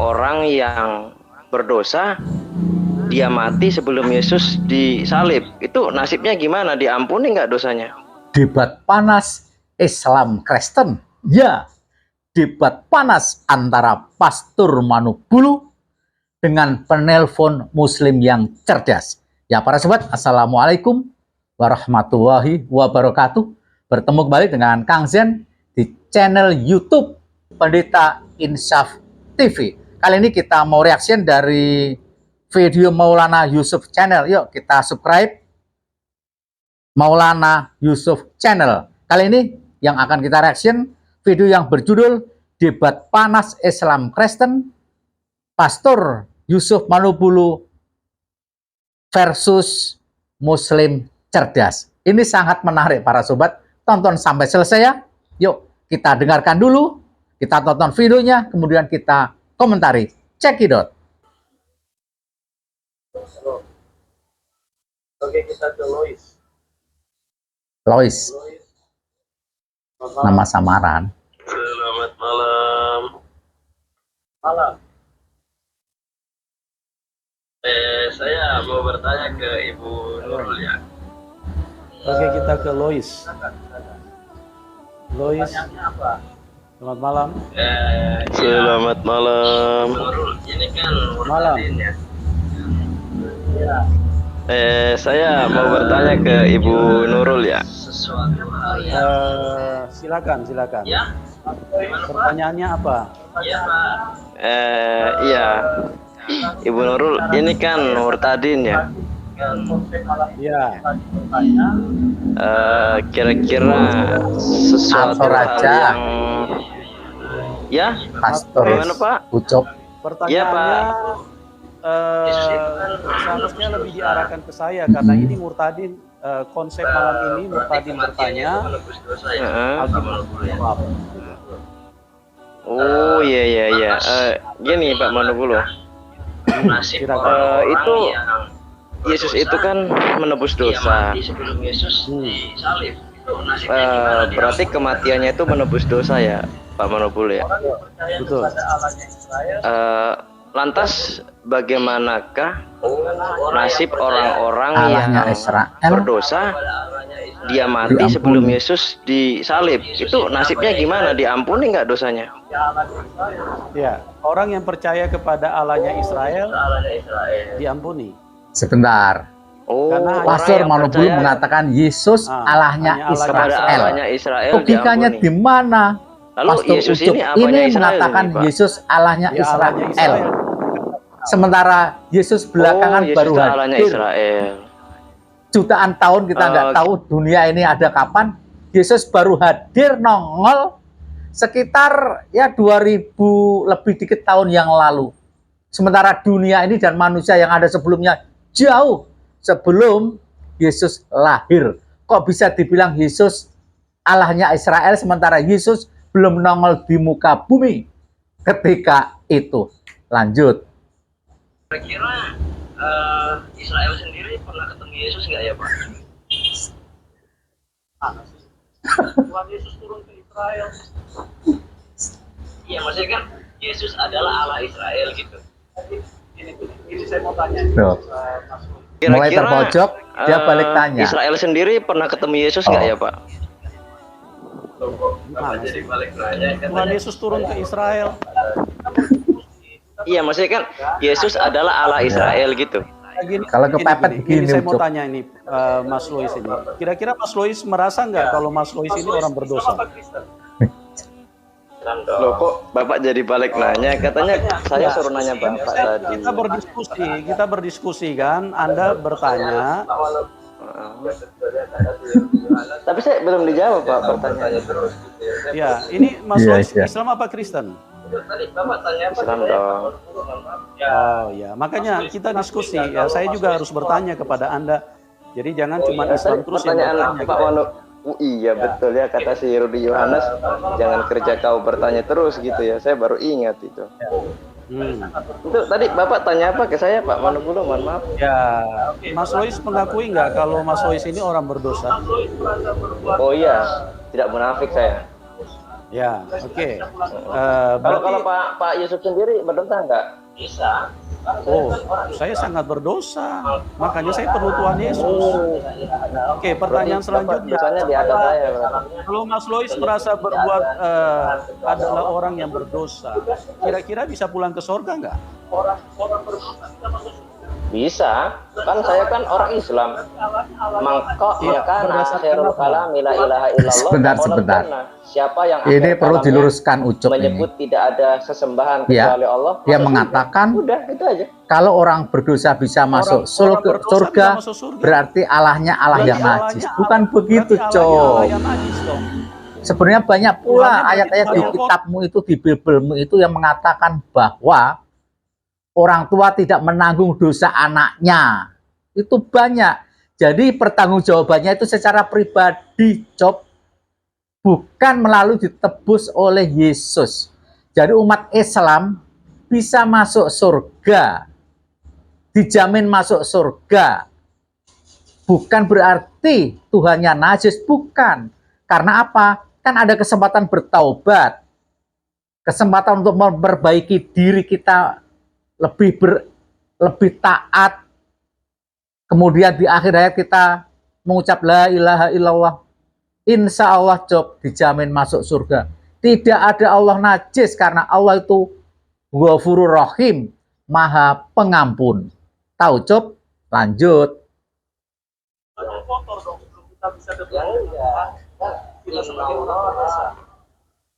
orang-orang yang berdosa, dia mati sebelum Yesus disalib. Itu nasibnya gimana? Diampuni nggak dosanya? Debat panas Islam Kristen. Ya, debat panas antara Pastor Manubulu dengan penelpon Muslim yang cerdas. Ya para sobat, Assalamualaikum warahmatullahi wabarakatuh. Bertemu kembali dengan Kang Zen di channel YouTube Pendeta Insaf TV. Kali ini kita mau reaction dari video Maulana Yusuf Channel. Yuk kita subscribe Maulana Yusuf Channel. Kali ini yang akan kita reaction video yang berjudul Debat Panas Islam Kristen Pastor Yusuf Manubulu versus Muslim cerdas. Ini sangat menarik para sobat. Tonton sampai selesai ya. Yuk kita dengarkan dulu, kita tonton videonya, kemudian kita komentari. Check it out. Oke, kita ke Lois. Lois, nama samaran. Selamat malam. Malam. Saya mau bertanya ke Ibu Nurul ya. Oke, kita ke Lois. Lois, apa? Selamat malam. Selamat malam. Nurul, ini kan Malam. Ya. Saya mau bertanya ke Ibu Nurul ya. Sesuatu hal yang Silakan. ya. Pertanyaannya apa? Ya, Pak. Iya. Ibu Nurul, ini kan murtadin ya. Ya, Kira-kira sesuatu Pastor hal aja. yang ya, Pastor gimana Pak? Ucop. pertanyaannya seharusnya lebih diarahkan ke saya karena ini murtadin. Konsep malam ini murtadin bertanya, Alkitab. Oh iya. Gini Pak Manubulu. Silakan. Itu Yesus itu kan menebus dosa. Sebelum Yesus disalib. Berarti kematiannya itu menebus dosa ya, Pak Manubulu ya. Betul. Lantas bagaimanakah nasib orang-orang Allahnya yang Israel berdosa, dia mati diampuni sebelum Yesus disalib? Itu nasibnya gimana? Diampuni nggak dosanya? Ya, orang yang percaya kepada Allahnya Israel diampuni. Sebentar. Oh, Karena orang Pastor yang Manubulu percaya mengatakan Yesus hanya Allahnya kepada Israel. Allahnya Israel Logikanya diampuni. di mana? Lalu Pastor Yesus Ucup ini apanya ini Israel mengatakan ini, Pak? Yesus Allahnya Ya, Allahnya Israel. Israel. Sementara Yesus belakangan Yesus baru itu Allahnya hadir. Israel. Jutaan tahun kita nggak tahu dunia ini ada kapan. Yesus baru hadir nongol sekitar ya 2000 lebih dikit tahun yang lalu. Sementara dunia ini dan manusia yang ada sebelumnya jauh sebelum Yesus lahir. Kok bisa dibilang Yesus Allahnya Israel sementara Yesus belum nongol di muka bumi ketika itu. Lanjut. Kira-kira Israel sendiri pernah ketemu Yesus nggak ya, Pak? Tuhan Yesus turun ke Israel. Iya, maksudnya kan Yesus adalah Allah Israel gitu. Ini saya mau tanya. Loh. Mulai terpojok, dia balik tanya. Israel sendiri pernah ketemu Yesus nggak ya Pak? Gimana Jadi sih? balik nanya, Tuhan Yesus turun ke Israel. Iya, maksudnya kan Yesus adalah Allah Israel gitu. Gini, Kalau kepepet begini, saya mau Ucup. tanya ini, Mas Lois ini. Kira-kira Mas Lois merasa nggak kalau Mas Lois ini orang berdosa? Loh kok Bapak jadi balik nanya? Katanya saya suruh nanya Bapak tadi. Kita berdiskusi kan. Anda bertanya. Tapi saya belum dijawab Pak pertanyaan. Ya, ini Mas Iya, Lois iya. Islam apa Kristen? Tadi Bapak tanya apa? Islam dong. Oh ya, makanya kita diskusi. Ya, saya juga harus bertanya kepada Anda. Jadi jangan cuma Islam terus yang Pertanyaan bertanya. Pak Manu. Iya betul ya kata si Rudi Yohanes, jangan kerja kau bertanya terus gitu ya. Saya baru ingat itu. Itu tadi Bapak tanya apa ke saya Pak Manubulu? Mohon maaf. Ya, Mas Lois mengakui nggak kalau Mas Lois ini orang berdosa? Oh iya, tidak munafik saya. Ya, oke. Kalau Pak Yusuf sendiri berdosa nggak? Bisa. Oh, saya sangat berdosa. Makanya saya perlu Tuhan Yesus. Oke, pertanyaan selanjutnya. Dosanya di atas saya. Berarti. Kalau Mas Lois merasa berbuat adalah orang yang berdosa, kira-kira bisa pulang ke surga nggak? Bisa, kan saya kan orang Islam. Maka khairul kalam la ilaha illallah. Sebentar. Siapa yang Ini perlu diluruskan Ucup menyebut ini. tidak ada sesembahan Ya, kecuali Allah. dia mengatakan udah itu aja. kalau orang berdosa bisa masuk surga, berarti Allahnya Allah yang najis. Bukan begitu, Cok. Sebenarnya banyak pula ayat-ayat di kitabmu itu, di Bibelmu itu yang mengatakan bahwa orang tua tidak menanggung dosa anaknya. Itu banyak. Jadi pertanggungjawabannya itu secara pribadi, Cok. Bukan melalui ditebus oleh Yesus. Jadi umat Islam bisa masuk surga. Dijamin masuk surga. Bukan berarti Tuhannya najis, bukan. Karena apa? Kan ada kesempatan bertaubat. Kesempatan untuk memperbaiki diri kita lebih taat. Kemudian di akhir hayat kita mengucap la ilaha illallah. Insya Allah Job dijamin masuk surga. Tidak ada Allah najis karena Allah itu Ghafurur Rahim, Maha Pengampun. Tahu Job? Lanjut.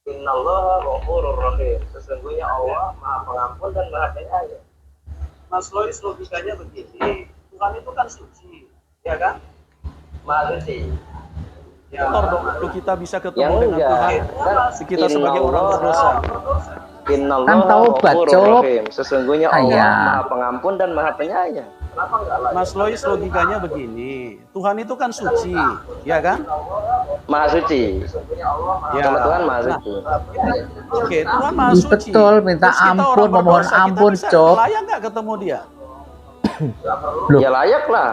Innallaha Ghafurur Rahim. Sesungguhnya Allah Maha Pengampun dan Maha Penyayang. Mas Lois logikanya begini, Tuhan itu kan suci, ya kan? Maha Suci. Kotor dong, kalau kita bisa ketemu dengan Tuhan. Kan Kita sebagai orang berdosa. Kan taubat, Job. Sesungguhnya Allah Maha Pengampun dan Maha Penyayang. Mas Lois logikanya begini, Tuhan itu kan suci, ya kan? Maha Suci. Ya. Sama Tuhan Maha Suci. Oke, Tuhan Maha Suci. Betul, minta Terus kita ampun, orang memohon berdosa, ampun, kita bisa Job. layak nggak ketemu dia? Loh. Ya layak lah.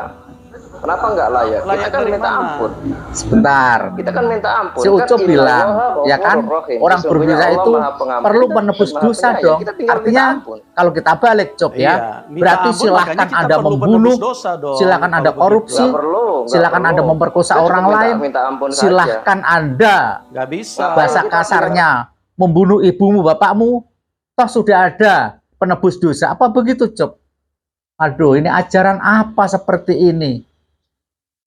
Kenapa nggak layak? Kita Layak kan dari minta mana? ampun. Sebentar. Kita kan minta ampun. Si Ucup Kan bilang, innallaha ya kan, Ghafurur Rahim. orang Sesungguhnya berdosa Allah itu Maha Pengampun perlu dan menebus Maha dosa Penyayang. dong. Kita tinggal Artinya, minta ampun. kalau kita balik, Job Iya, ya, minta berarti ampun, silahkan makanya kita Anda perlu membunuh, menebus dosa dong, silahkan kalau Anda begitu. korupsi, Nggak perlu, nggak silahkan perlu. Anda memperkosa Kita orang cuma lain, minta ampun saja. silahkan Anda Nggak bisa. bahasa kasarnya membunuh ibumu, bapakmu, toh sudah ada penebus dosa. Apa begitu, Job? Aduh, ini ajaran apa seperti ini?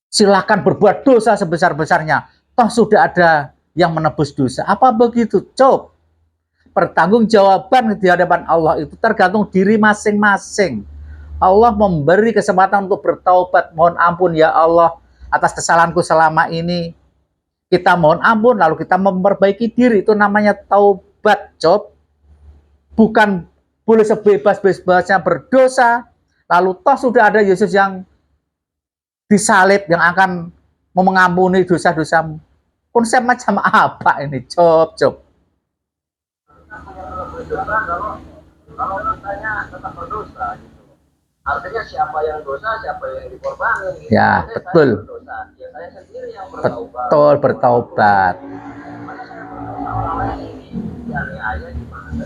Silahkan berbuat dosa sebesar-besarnya, toh sudah ada yang menebus dosa. Apa begitu, Job? Pertanggungjawaban di hadapan Allah itu tergantung diri masing-masing. Allah memberi kesempatan untuk bertaubat. Mohon ampun ya Allah atas kesalahanku selama ini. Kita mohon ampun, lalu kita memperbaiki diri. Itu namanya taubat, Job. Bukan boleh sebebas-bebasnya berdosa, lalu toh sudah ada Yesus yang disalib, yang akan mengampuni dosa-dosamu. Konsep macam apa ini, Job? Kalau katanya tetap berdosa, gitu. Artinya siapa yang dosa, siapa yang dikorbanin. Gitu. Ya, Maksudnya betul. saya berdosa, ya saya sendiri yang bertaubat. Betul, bertaubat. Masa saya berdosa, orang lain ini dianiaya gimana?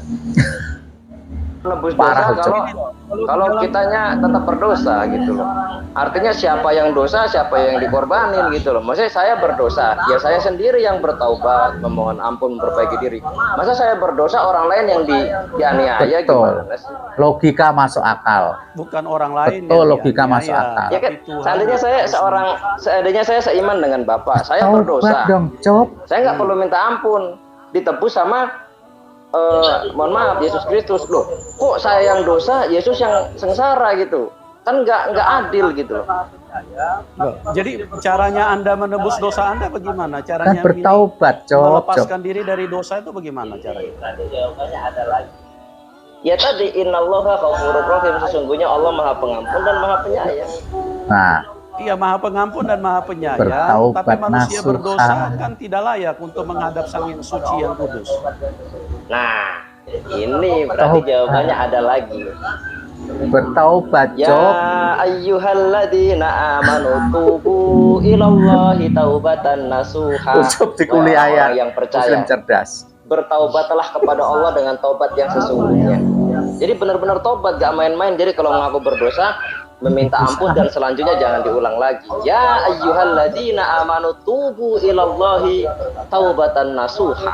Menebus Parah, dosa kalau kitanya tetap berdosa gitu loh. Artinya siapa yang dosa, siapa yang dikorbanin gitu loh. Maksudnya saya berdosa, ya saya sendiri yang bertaubat, memohon ampun, memperbaiki diri. Masa saya berdosa, orang lain yang dianiaya Betul. gimana sih? Logika masuk akal. Bukan orang lain. Betul, yang logika dianiaya, masuk akal. Ya kan, tapi Tuhan seandainya saya seiman dengan Bapak, saya Taubat berdosa. dong, Job. Saya nggak perlu minta ampun, ditebus sama mohon maaf Yesus Kristus. Loh, kok saya yang dosa, Yesus yang sengsara gitu? Kan nggak adil gitu loh. Loh, jadi caranya Anda menebus dosa Anda bagaimana? Kan Caranya bertaubat, Job. melepaskan diri dari dosa itu bagaimana caranya? Jawabannya ada lagi. Ya tadi innallaha ghafurur rahim, sesungguhnya Allah Maha Pengampun dan Maha Penyayang. Nah, Iya, Maha Pengampun dan Maha Penyayang, Bertaubat tapi manusia nasuha. berdosa kan tidak layak untuk menghadap Sang yang suci yang kudus. Nah, ini berarti jawabannya ada lagi. bertaubat, Ya Job. ayyuhalladzina amanu tubu ilallahi taubatan nasuha. Job di kuliah Wahai orang ayat yang Muslim percaya. cerdas. bertaubatlah kepada Allah dengan taubat yang sesungguhnya. Jadi benar-benar taubat, gak main-main. Jadi kalau ngaku berdosa, meminta ampun dan selanjutnya jangan diulang lagi. Ya ayyuhalladzina amanu tubu ilallahi taubatan nasuha.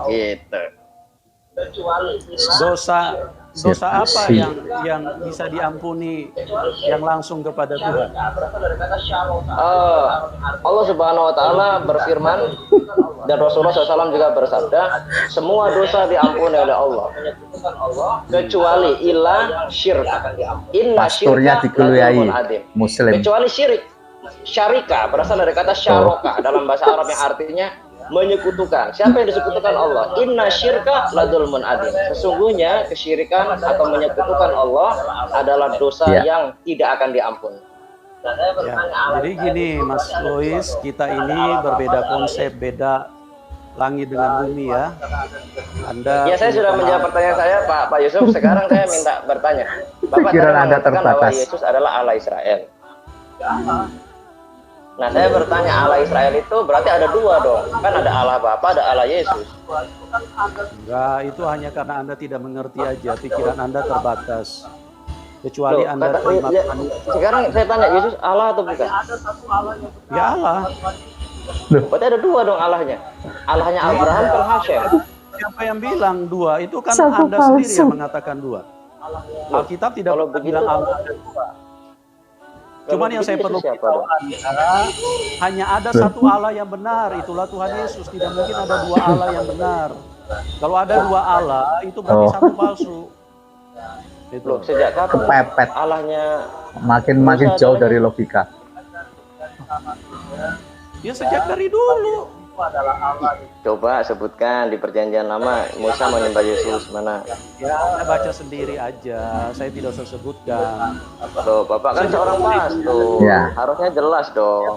Gitu. Dosa apa yang bisa diampuni yang langsung kepada Tuhan? Allah Subhanahu wa taala berfirman dan Rasulullah SAW juga bersabda, semua dosa diampuni oleh Allah kecuali illa syirk. Inna Pasturnya syirka la dikeluai dzulmun adzim. Muslim. Kecuali syirik. Syarika berasal dari kata syaroka dalam bahasa Arab yang artinya menyekutukan. Siapa yang disekutukan Allah? Inna syirka la dzulmun adzim. Sesungguhnya kesyirikan atau menyekutukan Allah adalah dosa yang tidak akan diampuni. Ya, jadi gini Mas Lois, kita ini berbeda konsep, beda langit dengan bumi ya. Anda ya, saya sudah menjawab pertanyaan saya, Pak Yusuf. Sekarang saya minta bertanya. Bapak Pikiran tadi Anda mengatakan bahwa terbatas. Yesus adalah Allah Israel. Nah, saya bertanya, Allah Israel itu berarti ada dua dong. Kan ada Allah Bapa, ada Allah Yesus. Enggak, itu hanya karena Anda tidak mengerti aja, pikiran Anda terbatas. Kecuali Loh, Anda terima sekarang saya tanya, Yesus Allah atau bukan? ya Allah. Berarti ada dua dong Allahnya. Allahnya Abraham kan Hashem. Siapa yang bilang dua? Itu kan Satu Anda sendiri palsu. yang mengatakan dua. Alkitab tidak Kalau bilang begitu- Allah ada dua. Cuman yang saya begitu perlu Yesus siapa beritahu dong? Anda, hanya ada satu Allah yang benar, itulah Tuhan Yesus. Tidak mungkin ada dua Allah yang benar. Kalau ada dua Allah, itu berarti satu palsu. Itu. Loh, sejak kapan Kepepet. Allahnya Makin jauh dari logika. Ya sejak dari dulu. coba sebutkan di perjanjian lama Musa menyembah Yesus mana? Ya, Anda baca sendiri aja. Saya tidak usah sebutkan. Loh, Bapak kan seorang pastor. Ya. Harusnya jelas dong.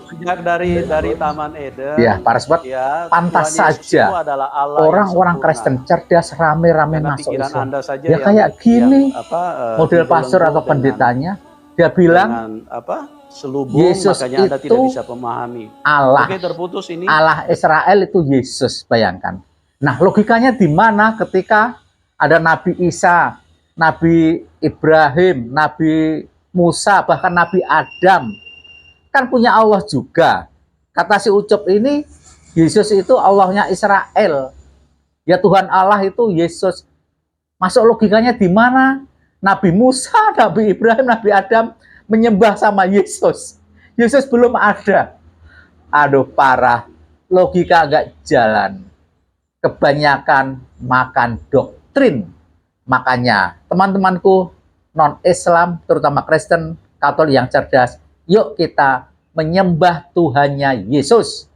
Sejak dari Taman Eden. Ya, para sobat, Ya, pantas Tuhan Yesus saja itu adalah Allah yang orang-orang sempurna. Kristen cerdas rame-rame Karena masuk pikiran Islam. Anda saja Ya kayak gini, model dibelenggu pastor atau dengan- pendetanya, dia bilang dengan selubung, Yesus makanya Anda tidak itu bisa memahami. Allah. Oke, terputus ini. Allah Israel itu Yesus, bayangkan. Nah, logikanya di mana ketika ada Nabi Isa, Nabi Ibrahim, Nabi Musa, bahkan Nabi Adam, kan punya Allah juga. Kata si Ucup ini, Yesus itu Allahnya Israel. Ya Tuhan Allah itu Yesus. Masuk logikanya di mana? Nabi Musa, Nabi Ibrahim, Nabi Adam menyembah sama Yesus. Yesus belum ada. Aduh, parah. Logika agak jalan. Kebanyakan makan doktrin. Makanya, teman-temanku non-Islam, terutama Kristen, Katolik yang cerdas, yuk kita menyembah Tuhannya Yesus.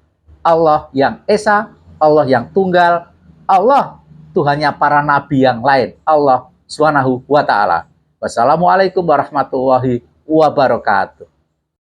Allah yang Esa, Allah yang Tunggal, Allah Tuhannya para nabi yang lain. Allah Subhanahu wa Ta'ala. Wassalamualaikum warahmatullahi wabarakatuh.